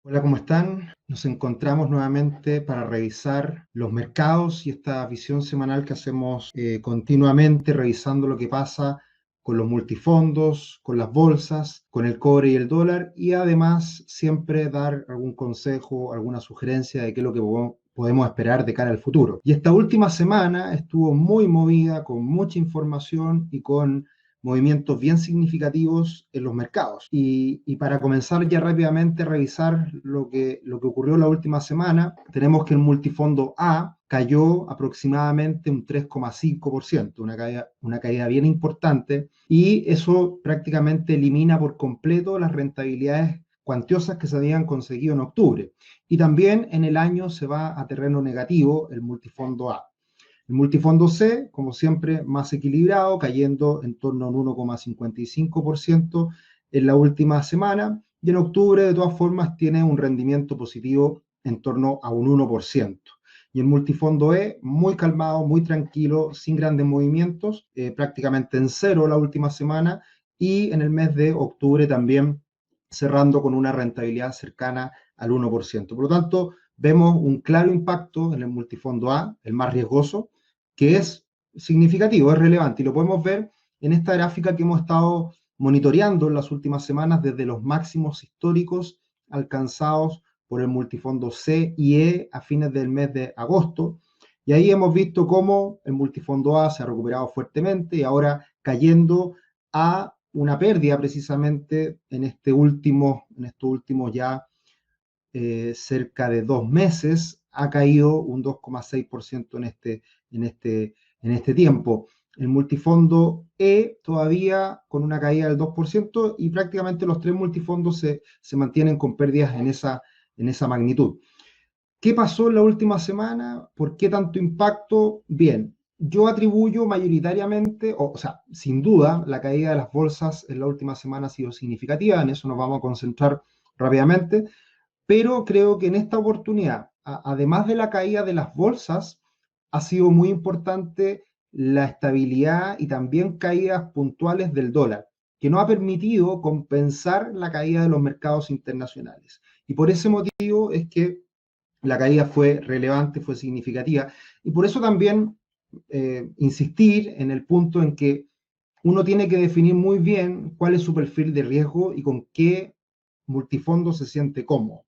Hola, ¿cómo están? Nos encontramos nuevamente para revisar los mercados y esta visión semanal que hacemos continuamente, revisando lo que pasa con los multifondos, con las bolsas, con el cobre y el dólar, y además siempre dar algún consejo, alguna sugerencia de qué es lo que podemos esperar de cara al futuro. Y esta última semana estuvo muy movida, con mucha información y con movimientos bien significativos en los mercados. Y para comenzar ya rápidamente a revisar lo que ocurrió la última semana, tenemos que el multifondo A cayó aproximadamente un 3,5%, una caída bien importante, y eso prácticamente elimina por completo las rentabilidades cuantiosas que se habían conseguido en octubre. Y también en el año se va a terreno negativo el multifondo A. El multifondo C, como siempre, más equilibrado, cayendo en torno a un 1,55% en la última semana, y en octubre, de todas formas, tiene un rendimiento positivo en torno a un 1%. Y el multifondo E, muy calmado, muy tranquilo, sin grandes movimientos, prácticamente en cero la última semana, y en el mes de octubre también cerrando con una rentabilidad cercana al 1%. Por lo tanto, vemos un claro impacto en el multifondo A, el más riesgoso, que es significativo, es relevante, y lo podemos ver en esta gráfica que hemos estado monitoreando en las últimas semanas desde los máximos históricos alcanzados por el multifondo C y E a fines del mes de agosto. Y ahí hemos visto cómo el multifondo A se ha recuperado fuertemente y ahora cayendo a una pérdida precisamente en estos últimos ya cerca de 2 meses, ha caído un 2,6% en este tiempo. El multifondo E todavía con una caída del 2% y prácticamente los tres multifondos se mantienen con pérdidas en esa magnitud. ¿Qué pasó en la última semana? ¿Por qué tanto impacto? Bien, yo atribuyo mayoritariamente, o sea, sin duda, la caída de las bolsas en la última semana ha sido significativa, en eso nos vamos a concentrar rápidamente, pero creo que en esta oportunidad, además de la caída de las bolsas, ha sido muy importante la estabilidad y también caídas puntuales del dólar, que no ha permitido compensar la caída de los mercados internacionales. Y por ese motivo es que la caída fue relevante, fue significativa. Y por eso también insistir en el punto en que uno tiene que definir muy bien cuál es su perfil de riesgo y con qué multifondo se siente cómodo.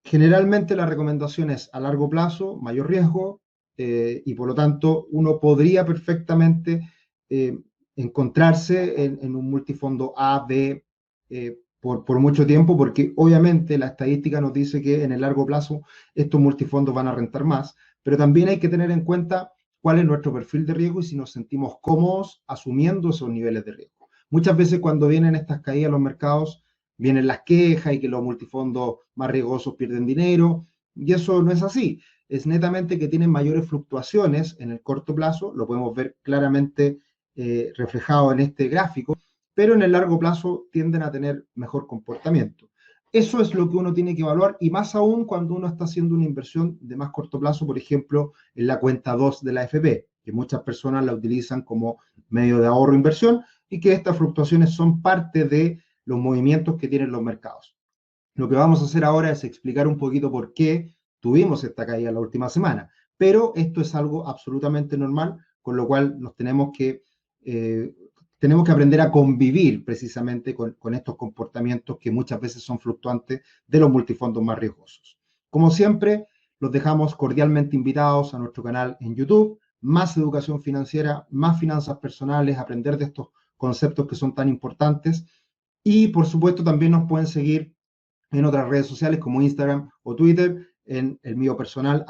Generalmente la recomendación es a largo plazo, mayor riesgo, y por lo tanto uno podría perfectamente eh, encontrarse en un multifondo A, B, por mucho tiempo, porque obviamente la estadística nos dice que en el largo plazo estos multifondos van a rentar más, pero también hay que tener en cuenta cuál es nuestro perfil de riesgo y si nos sentimos cómodos asumiendo esos niveles de riesgo. Muchas veces cuando vienen estas caídas en los mercados, vienen las quejas y que los multifondos más riesgosos pierden dinero, y eso no es así. Es netamente que tienen mayores fluctuaciones en el corto plazo, lo podemos ver claramente reflejado en este gráfico, pero en el largo plazo tienden a tener mejor comportamiento. Eso es lo que uno tiene que evaluar y más aún cuando uno está haciendo una inversión de más corto plazo, por ejemplo, en la cuenta 2 de la AFP, que muchas personas la utilizan como medio de ahorro e inversión y que estas fluctuaciones son parte de los movimientos que tienen los mercados. Lo que vamos a hacer ahora es explicar un poquito por qué tuvimos esta caída la última semana, pero esto es algo absolutamente normal, con lo cual tenemos que aprender a convivir precisamente con estos comportamientos que muchas veces son fluctuantes de los multifondos más riesgosos. Como siempre, los dejamos cordialmente invitados a nuestro canal en YouTube, más educación financiera, más finanzas personales, aprender de estos conceptos que son tan importantes. Y por supuesto también nos pueden seguir en otras redes sociales como Instagram o Twitter, en el mío personal,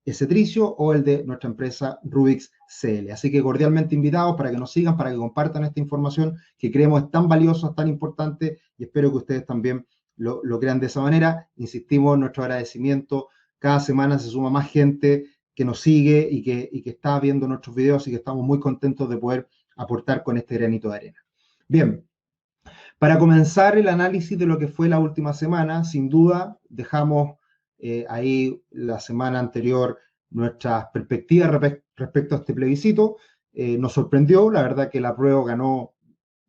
@esetricio, o el de nuestra empresa Rubix CL. Así que cordialmente invitados para que nos sigan, para que compartan esta información que creemos es tan valiosa, tan importante, y espero que ustedes también lo crean de esa manera. Insistimos en nuestro agradecimiento. Cada semana se suma más gente que nos sigue y que está viendo nuestros videos y que estamos muy contentos de poder aportar con este granito de arena. Bien, para comenzar el análisis de lo que fue la última semana, sin duda dejamos ahí la semana anterior nuestras perspectivas respecto a este plebiscito. Nos sorprendió, la verdad que la prueba ganó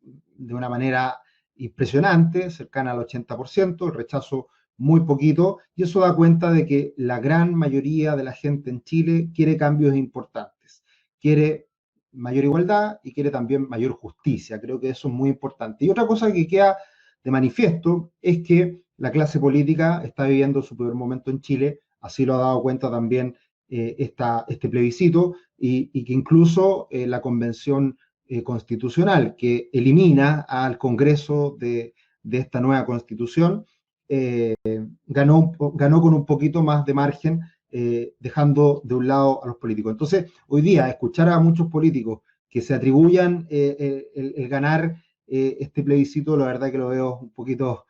de una manera impresionante, cercana al 80%, el rechazo muy poquito, y eso da cuenta de que la gran mayoría de la gente en Chile quiere cambios importantes, quiere mayor igualdad y quiere también mayor justicia. Creo que eso es muy importante. Y otra cosa que queda de manifiesto es que la clase política está viviendo su peor momento en Chile, así lo ha dado cuenta también este plebiscito, y que incluso la convención constitucional que elimina al Congreso de esta nueva constitución, ganó con un poquito más de margen, dejando de un lado a los políticos. Entonces, hoy día, escuchar a muchos políticos que se atribuyan el ganar este plebiscito, la verdad que lo veo un poquito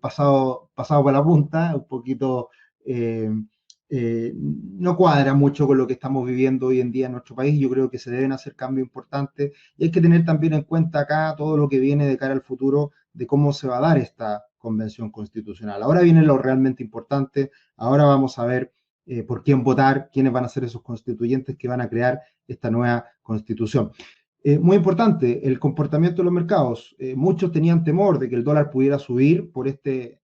pasado por la punta, un poquito no cuadra mucho con lo que estamos viviendo hoy en día en nuestro país. Yo creo que se deben hacer cambios importantes y hay que tener también en cuenta acá todo lo que viene de cara al futuro de cómo se va a dar esta convención constitucional. Ahora viene lo realmente importante, ahora vamos a ver por quién votar, quiénes van a ser esos constituyentes que van a crear esta nueva constitución. Muy importante, el comportamiento de los mercados. Muchos tenían temor de que el dólar pudiera subir por este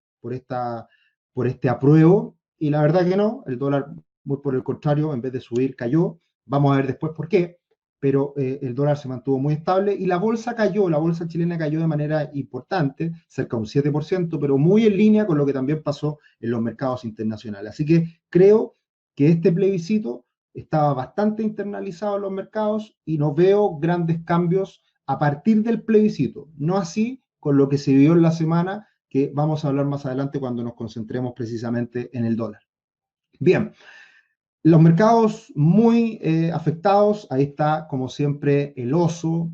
apruebo, y la verdad que no, el dólar, muy por el contrario, en vez de subir, cayó. Vamos a ver después por qué, pero el dólar se mantuvo muy estable y la bolsa cayó, la bolsa chilena cayó de manera importante, cerca de un 7%, pero muy en línea con lo que también pasó en los mercados internacionales. Así que creo que este plebiscito estaba bastante internalizado en los mercados y no veo grandes cambios a partir del plebiscito, no así con lo que se vio en la semana, que vamos a hablar más adelante cuando nos concentremos precisamente en el dólar. Bien, los mercados muy afectados, ahí está como siempre el oso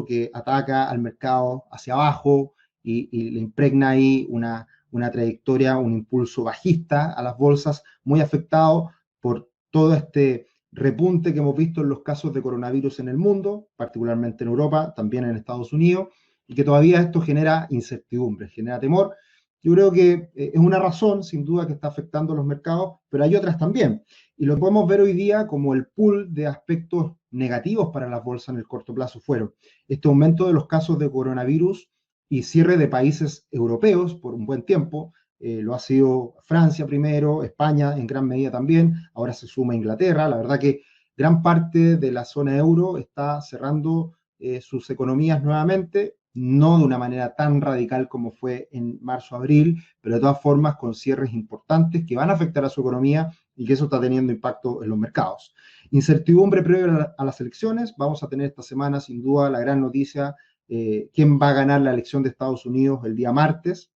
que ataca al mercado hacia abajo y le impregna ahí una trayectoria, un impulso bajista a las bolsas, muy afectado por todo este repunte que hemos visto en los casos de coronavirus en el mundo, particularmente en Europa, también en Estados Unidos, y que todavía esto genera incertidumbre, genera temor. Yo creo que es una razón, sin duda, que está afectando a los mercados, pero hay otras también. Y lo podemos ver hoy día como el pool de aspectos negativos para las bolsas en el corto plazo fueron este aumento de los casos de coronavirus y cierre de países europeos por un buen tiempo. Lo ha sido Francia primero, España en gran medida también, ahora se suma Inglaterra. La verdad que gran parte de la zona euro está cerrando sus economías nuevamente, no de una manera tan radical como fue en marzo-abril, pero de todas formas con cierres importantes que van a afectar a su economía y que eso está teniendo impacto en los mercados. Incertidumbre previa a las elecciones. Vamos a tener esta semana sin duda la gran noticia, quién va a ganar la elección de Estados Unidos el día martes,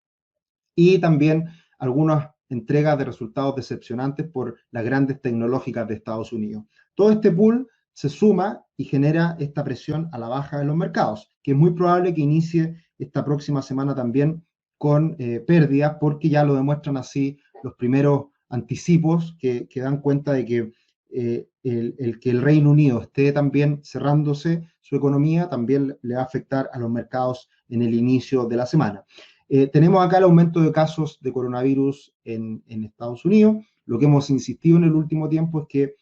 y también algunas entregas de resultados decepcionantes por las grandes tecnológicas de Estados Unidos. Todo este pool se suma y genera esta presión a la baja de los mercados, que es muy probable que inicie esta próxima semana también con pérdidas, porque ya lo demuestran así los primeros anticipos que dan cuenta de que que el Reino Unido esté también cerrándose su economía también le va a afectar a los mercados en el inicio de la semana. Tenemos acá el aumento de casos de coronavirus en Estados Unidos. Lo que hemos insistido en el último tiempo es que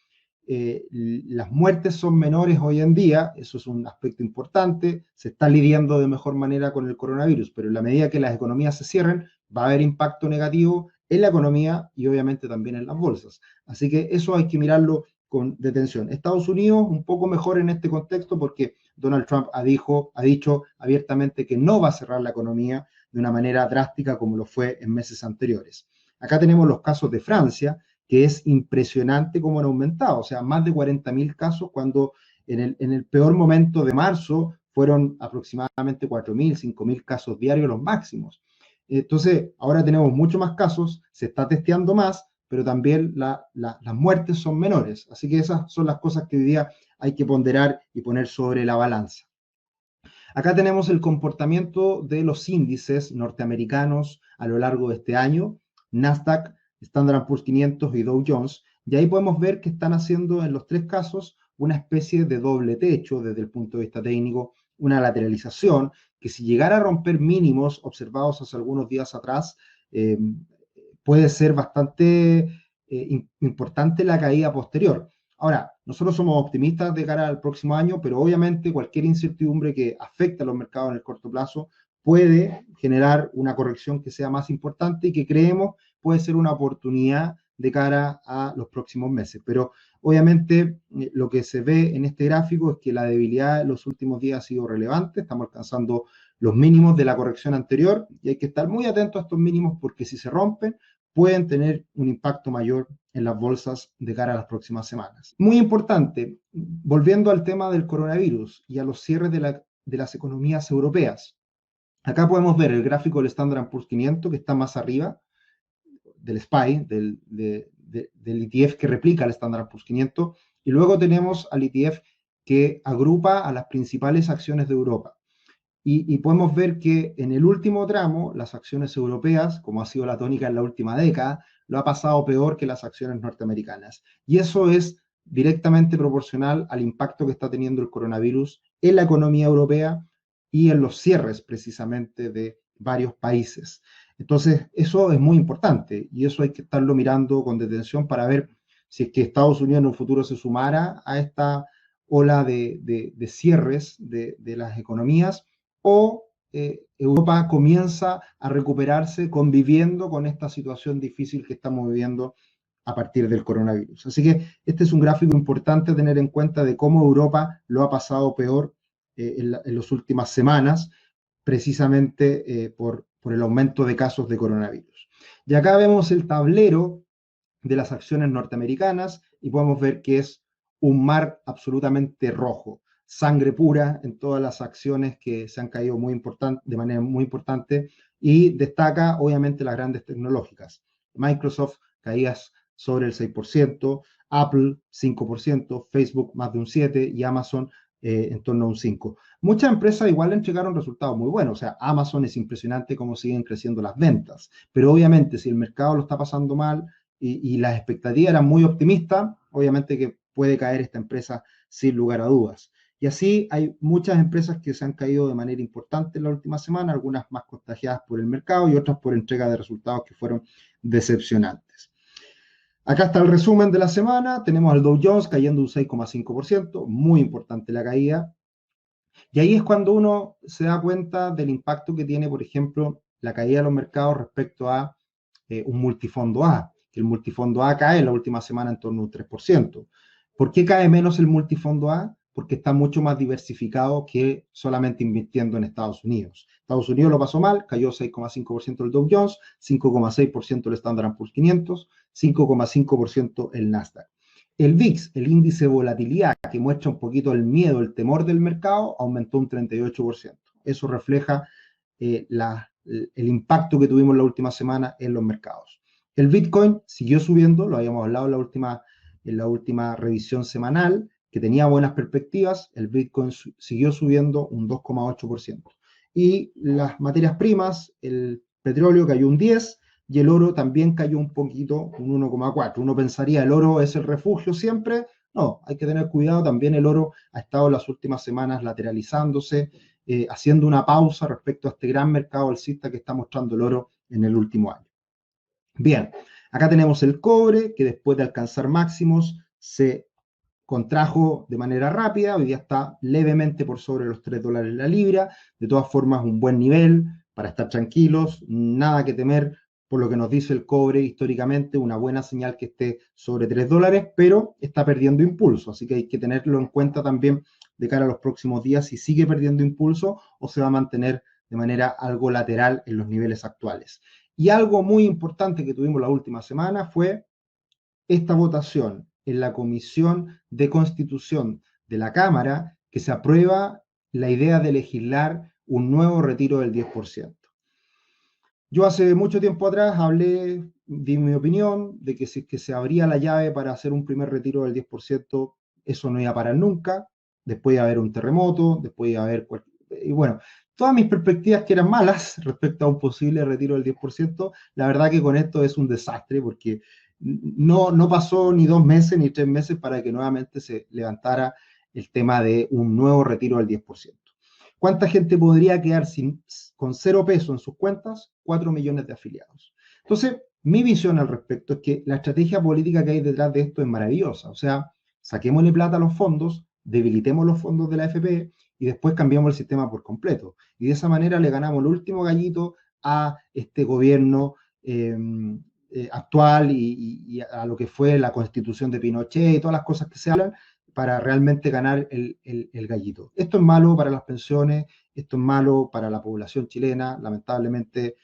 las muertes son menores hoy en día, eso es un aspecto importante, se está lidiando de mejor manera con el coronavirus, pero en la medida que las economías se cierren, va a haber impacto negativo en la economía y obviamente también en las bolsas. Así que eso hay que mirarlo con detención. Estados Unidos un poco mejor en este contexto porque Donald Trump ha dicho abiertamente que no va a cerrar la economía de una manera drástica como lo fue en meses anteriores. Acá tenemos los casos de Francia, que es impresionante cómo han aumentado, o sea, más de 40.000 casos cuando en el peor momento de marzo fueron aproximadamente 4.000, 5.000 casos diarios los máximos. Entonces, ahora tenemos mucho más casos, se está testeando más, pero también las muertes son menores. Así que esas son las cosas que hoy día hay que ponderar y poner sobre la balanza. Acá tenemos el comportamiento de los índices norteamericanos a lo largo de este año, Nasdaq, Standard Poor's 500 y Dow Jones, y ahí podemos ver que están haciendo en los tres casos una especie de doble techo desde el punto de vista técnico, una lateralización que si llegara a romper mínimos observados hace algunos días atrás, puede ser bastante importante la caída posterior. Ahora, nosotros somos optimistas de cara al próximo año, pero obviamente cualquier incertidumbre que afecte a los mercados en el corto plazo puede generar una corrección que sea más importante y que creemos puede ser una oportunidad de cara a los próximos meses. Pero obviamente lo que se ve en este gráfico es que la debilidad en los últimos días ha sido relevante, estamos alcanzando los mínimos de la corrección anterior y hay que estar muy atentos a estos mínimos porque si se rompen pueden tener un impacto mayor en las bolsas de cara a las próximas semanas. Muy importante, volviendo al tema del coronavirus y a los cierres de las economías europeas. Acá podemos ver el gráfico del Standard & Poor's 500 que está más arriba, del SPY, del ETF que replica el Standard & Poor's 500, y luego tenemos al ETF que agrupa a las principales acciones de Europa. Y podemos ver que en el último tramo, las acciones europeas, como ha sido la tónica en la última década, lo ha pasado peor que las acciones norteamericanas. Y eso es directamente proporcional al impacto que está teniendo el coronavirus en la economía europea y en los cierres precisamente de varios países. Entonces, eso es muy importante y eso hay que estarlo mirando con detención para ver si es que Estados Unidos en un futuro se sumara a esta ola de cierres de las economías o Europa comienza a recuperarse conviviendo con esta situación difícil que estamos viviendo a partir del coronavirus. Así que este es un gráfico importante a tener en cuenta de cómo Europa lo ha pasado peor en las últimas semanas, precisamente por el aumento de casos de coronavirus. Y acá vemos el tablero de las acciones norteamericanas y podemos ver que es un mar absolutamente rojo, sangre pura en todas las acciones que se han caído de manera muy importante y destaca obviamente las grandes tecnológicas. Microsoft caídas sobre el 6%, Apple 5%, Facebook más de un 7% y Amazon en torno a un 5%. Muchas empresas igual entregaron resultados muy buenos, o sea, Amazon es impresionante cómo siguen creciendo las ventas, pero obviamente si el mercado lo está pasando mal y las expectativas eran muy optimistas, obviamente que puede caer esta empresa sin lugar a dudas. Y así hay muchas empresas que se han caído de manera importante en la última semana, algunas más contagiadas por el mercado y otras por entrega de resultados que fueron decepcionantes. Acá está el resumen de la semana, tenemos al Dow Jones cayendo un 6,5%, muy importante la caída. Y ahí es cuando uno se da cuenta del impacto que tiene, por ejemplo, la caída de los mercados respecto a un multifondo A, que el multifondo A cae en la última semana en torno a un 3%. ¿Por qué cae menos el multifondo A? Porque está mucho más diversificado que solamente invirtiendo en Estados Unidos. Estados Unidos lo pasó mal, cayó 6,5% el Dow Jones, 5,6% el Standard & Poor's 500, 5,5% el Nasdaq. El VIX, el índice de volatilidad, que muestra un poquito el miedo, el temor del mercado, aumentó un 38%. Eso refleja el impacto que tuvimos la última semana en los mercados. El Bitcoin siguió subiendo, lo habíamos hablado en la última revisión semanal, que tenía buenas perspectivas, el Bitcoin siguió subiendo un 2,8%. Y las materias primas, el petróleo cayó un 10%, y el oro también cayó un poquito, un 1,4%. Uno pensaría, ¿el oro es el refugio siempre? No, hay que tener cuidado, también el oro ha estado en las últimas semanas lateralizándose, haciendo una pausa respecto a este gran mercado alcista que está mostrando el oro en el último año. Bien, acá tenemos el cobre, que después de alcanzar máximos se contrajo de manera rápida, hoy día está levemente por sobre los $3 la libra, de todas formas un buen nivel para estar tranquilos, nada que temer por lo que nos dice el cobre históricamente, una buena señal que esté sobre $3, pero está perdiendo impulso, así que hay que tenerlo en cuenta también de cara a los próximos días si sigue perdiendo impulso o se va a mantener de manera algo lateral en los niveles actuales. Y algo muy importante que tuvimos la última semana fue esta votación en la Comisión de Constitución de la Cámara, que se aprueba la idea de legislar un nuevo retiro del 10%. Yo hace mucho tiempo atrás di mi opinión de que si es que se abría la llave para hacer un primer retiro del 10%, eso no iba a parar nunca, después iba a haber un terremoto, después iba a haber... Y bueno, todas mis perspectivas que eran malas respecto a un posible retiro del 10%, la verdad que con esto es un desastre porque no pasó ni 2 meses ni 3 meses para que nuevamente se levantara el tema de un nuevo retiro del 10%. ¿Cuánta gente podría quedar con 0 pesos en sus cuentas? 4 millones de afiliados. Entonces, mi visión al respecto es que la estrategia política que hay detrás de esto es maravillosa. O sea, saquémosle plata a los fondos, debilitemos los fondos de la AFP y después cambiamos el sistema por completo. Y de esa manera le ganamos el último gallito a este gobierno actual y a lo que fue la constitución de Pinochet y todas las cosas que se hablan para realmente ganar el gallito. Esto es malo para las pensiones, esto es malo para la población chilena, lamentablemente.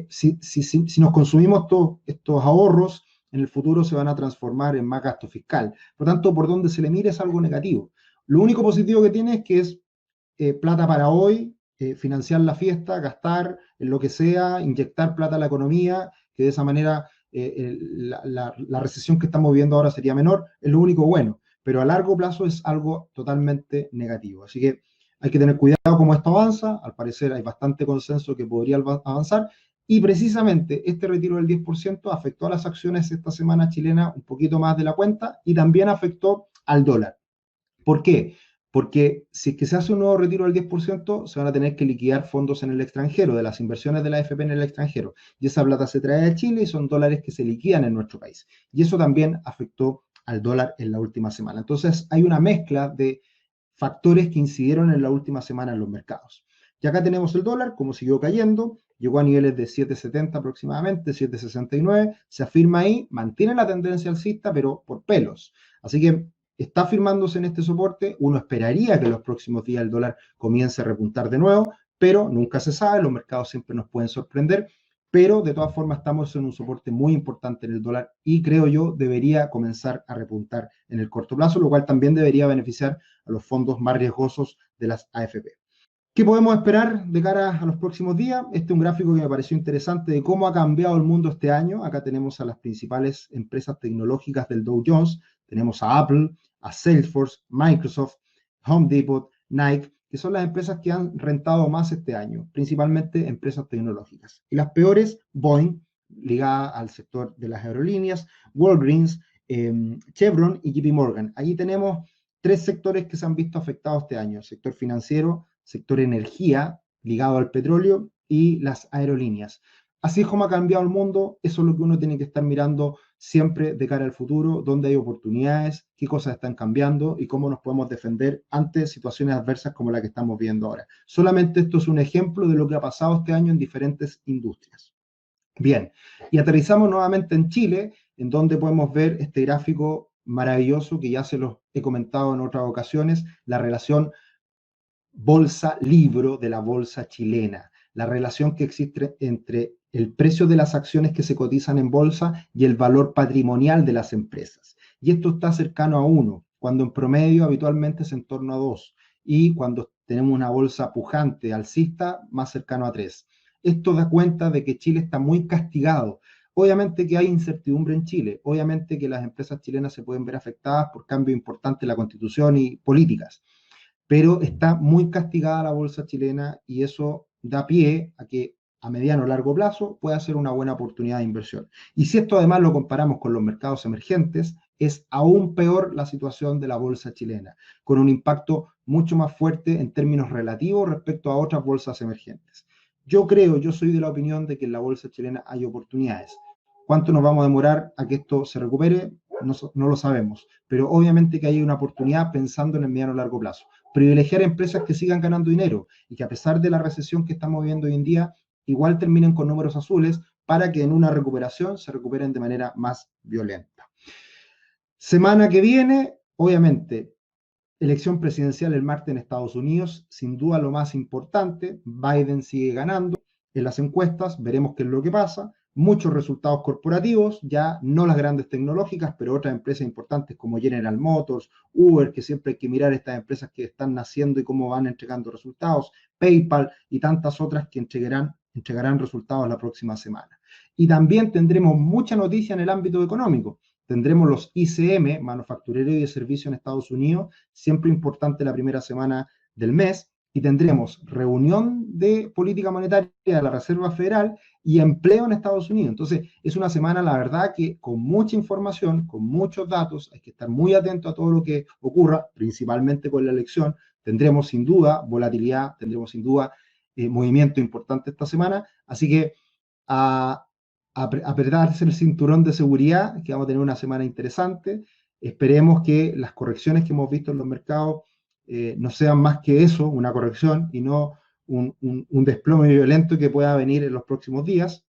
Si nos consumimos estos ahorros, en el futuro se van a transformar en más gasto fiscal. Por lo tanto, por donde se le mire es algo negativo. Lo único positivo que tiene es que es plata para hoy, financiar la fiesta, gastar en lo que sea, inyectar plata a la economía, que de esa manera la recesión que estamos viendo ahora sería menor, es lo único bueno, pero a largo plazo es algo totalmente negativo. Así que hay que tener cuidado cómo esto avanza, al parecer hay bastante consenso que podría avanzar, y precisamente este retiro del 10% afectó a las acciones esta semana chilena un poquito más de la cuenta y también afectó al dólar. ¿Por qué? Porque si es que se hace un nuevo retiro del 10%, se van a tener que liquidar fondos en el extranjero, de las inversiones de la AFP en el extranjero. Y esa plata se trae a Chile y son dólares que se liquidan en nuestro país. Y eso también afectó al dólar en la última semana. Entonces hay una mezcla de factores que incidieron en la última semana en los mercados. Y acá tenemos el dólar, como siguió cayendo, llegó a niveles de 7,70 aproximadamente, 7,69, se afirma ahí, mantiene la tendencia alcista, pero por pelos. Así que está firmándose en este soporte, uno esperaría que en los próximos días el dólar comience a repuntar de nuevo, pero nunca se sabe, los mercados siempre nos pueden sorprender, pero de todas formas estamos en un soporte muy importante en el dólar y creo yo debería comenzar a repuntar en el corto plazo, lo cual también debería beneficiar a los fondos más riesgosos de las AFP. ¿Qué podemos esperar de cara a los próximos días? Este es un gráfico que me pareció interesante de cómo ha cambiado el mundo este año. Acá tenemos a las principales empresas tecnológicas del Dow Jones. Tenemos a Apple, a Salesforce, Microsoft, Home Depot, Nike, que son las empresas que han rentado más este año, principalmente empresas tecnológicas. Y las peores, Boeing, ligada al sector de las aerolíneas, Walgreens, Chevron y JP Morgan. Allí tenemos tres sectores que se han visto afectados este año: sector financiero, sector energía, ligado al petróleo, y las aerolíneas. Así es como ha cambiado el mundo, eso es lo que uno tiene que estar mirando siempre de cara al futuro, dónde hay oportunidades, qué cosas están cambiando y cómo nos podemos defender ante situaciones adversas como la que estamos viendo ahora. Solamente esto es un ejemplo de lo que ha pasado este año en diferentes industrias. Bien, y aterrizamos nuevamente en Chile, en donde podemos ver este gráfico maravilloso que ya se los he comentado en otras ocasiones, la relación bolsa-libro de la bolsa chilena, la relación que existe entre el precio de las acciones que se cotizan en bolsa y el valor patrimonial de las empresas. Y esto está cercano a 1, cuando en promedio habitualmente es en torno a 2, y cuando tenemos una bolsa pujante, alcista, más cercano a 3. Esto da cuenta de que Chile está muy castigado. Obviamente que hay incertidumbre en Chile, obviamente que las empresas chilenas se pueden ver afectadas por cambios importantes en la constitución y políticas, pero está muy castigada la bolsa chilena y eso da pie a que a mediano o largo plazo pueda ser una buena oportunidad de inversión. Y si esto además lo comparamos con los mercados emergentes, es aún peor la situación de la bolsa chilena, con un impacto mucho más fuerte en términos relativos respecto a otras bolsas emergentes. Yo soy de la opinión de que en la bolsa chilena hay oportunidades. ¿Cuánto nos vamos a demorar a que esto se recupere? No lo sabemos, pero obviamente que hay una oportunidad pensando en el mediano o largo plazo. Privilegiar empresas que sigan ganando dinero y que a pesar de la recesión que estamos viviendo hoy en día, igual terminen con números azules para que en una recuperación se recuperen de manera más violenta. Semana que viene, obviamente, elección presidencial el martes en Estados Unidos, sin duda lo más importante. Biden sigue ganando en las encuestas, veremos qué es lo que pasa. Muchos resultados corporativos, ya no las grandes tecnológicas, pero otras empresas importantes como General Motors, Uber, que siempre hay que mirar estas empresas que están naciendo y cómo van entregando resultados, PayPal y tantas otras que entregarán resultados la próxima semana. Y también tendremos mucha noticia en el ámbito económico. Tendremos los ICM, manufacturero y de servicio en Estados Unidos, siempre importante la primera semana del mes, y tendremos reunión de política monetaria de la Reserva Federal y empleo en Estados Unidos. Entonces, es una semana, la verdad, que con mucha información, con muchos datos, hay que estar muy atento a todo lo que ocurra, principalmente con la elección. Tendremos sin duda volatilidad, tendremos sin duda movimiento importante esta semana, así que a apretarse el cinturón de seguridad, que vamos a tener una semana interesante. Esperemos que las correcciones que hemos visto en los mercados no sean más que eso, una corrección, y no un desplome violento que pueda venir en los próximos días.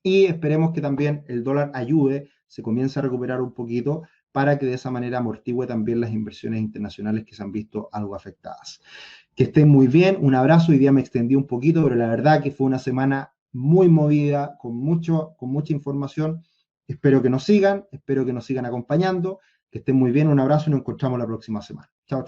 y esperemos que también el dólar ayude, se comience a recuperar un poquito para que de esa manera amortigüe también las inversiones internacionales que se han visto algo afectadas. Que estén muy bien, un abrazo, hoy día me extendí un poquito, pero la verdad que fue una semana muy movida, con mucha información. Espero que nos sigan acompañando, que estén muy bien, un abrazo y nos encontramos la próxima semana. Chao, chao.